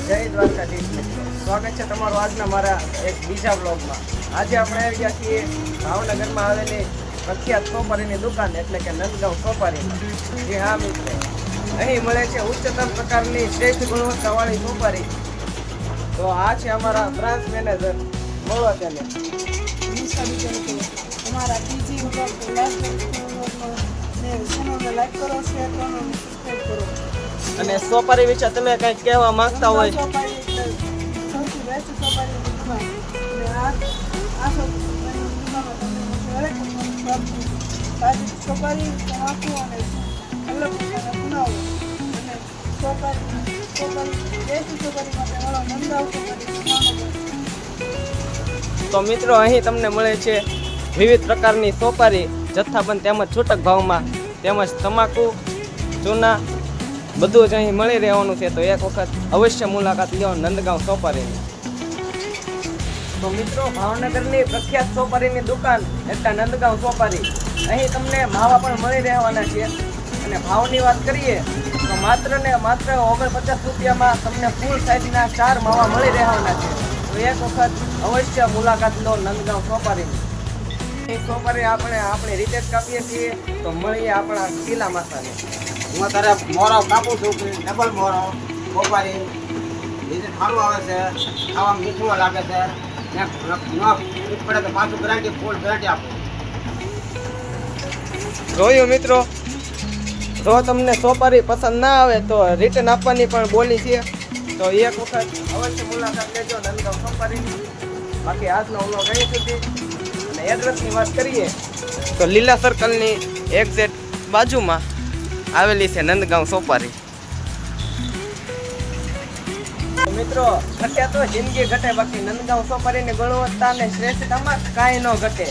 જય દ્વારકાધીશ મિત્રો, સ્વાગત છે તમારું આજના મારા એક બીજા બ્લોગમાં। આજે આપણે આવી ગયા છીએ ભાવનગરમાં આવેલી પ્રખ્યાત સોપારીની દુકાન એટલે કે નંદગાંવ સોપારીમાં। જી હા મિત્રો, અહીં મળે છે ઉચ્ચતમ પ્રકારની શ્રેષ્ઠ ગુણવત્તાવાળી સોપારી। તો આ છે અમારા બ્રાન્ચ મેનેજર, મળો તેને। हमारा पीजी ब्लॉग को लाइक करो, शेयर करो, सब्सक्राइब करो। અને સોપારી વિશે તમે કંઈક કહેવા માંગતા હોય? સોપારી એટલે સૌથી બેસ્ટ સોપારીની દુકાન અને આ સોપારીની દુકાનમાં તમને હરેક વસ્તુની પ્રાપ્તિ તાજી સોપારી તમાકુ અને અલગ પ્રકારના ગુનાઓ અને સોપારી બેસ્ટ સોપારી માટે મળો નંદગાંવ સોપારી। તો મિત્રો, અહીં તમને મળે છે વિવિધ પ્રકારની સોપારી જથ્થાબંધ તેમજ છૂટક ભાવમાં, તેમજ તમાકુ, ચૂના બધું જ અહીં મળી રહેવાનું છે। તો એક વખત અવશ્ય મુલાકાત લો નંદગાંવ સોપારીની। તો મિત્રો, ભાવનગરની પ્રખ્યાત સોપારીની દુકાન એટલે નંદગાંવ સોપારી। અહીં તમને માવા પણ મળી રહેવાના છે અને ભાવની વાત કરીએ તો માત્ર ને માત્ર 49 રૂપિયામાં તમને ફૂલ સાઇઝના 4 માવા મળી રહેવાના છે। તો એક વખત અવશ્ય મુલાકાત લો નંદગાંવ સોપારીની। એ સોપારી આપણે આપણી રીતે જ કાપીએ છીએ। તો મળીએ આપણા કિલ્લા માતાને। હું અત્યારે મોરો કાપું છું, ડબલ મોરો સોપારી રીતે સારું આવે છે, ખાવામાં મીઠું લાગે છે ને ન પડે તો પાછું ગેરંટી ફૂલ ગેરંટી આપું। જોયું મિત્રો, જો તમને સોપારી પસંદ ના આવે તો રિટર્ન આપવાની પણ બોલી છે। તો એક વખત અવશ્ય મુલાકાત લેજો નંદગાંવ સોપારીની। બાકી આજનો વ્લોગ અહીં સુધી। અને એડ્રેસની વાત કરીએ તો લીલા સર્કલની એક્ઝેક્ટ બાજુમાં આવેલી છે નંદગાંવ સોપારી। તો મિત્રો, ઘટ્યા તો જિંદગી ઘટે, બાકી નંદગાંવ સોપારીની ગુણવત્તા અને શ્રેષ્ઠતામાં કાંઈ ન ઘટે।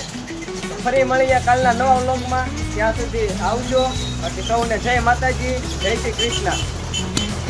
તો ફરી મળીએ કાલના નવા વ્લોગમાં। ત્યાં સુધી આવજો। બાકી સૌને જય માતાજી, જય શ્રી કૃષ્ણ।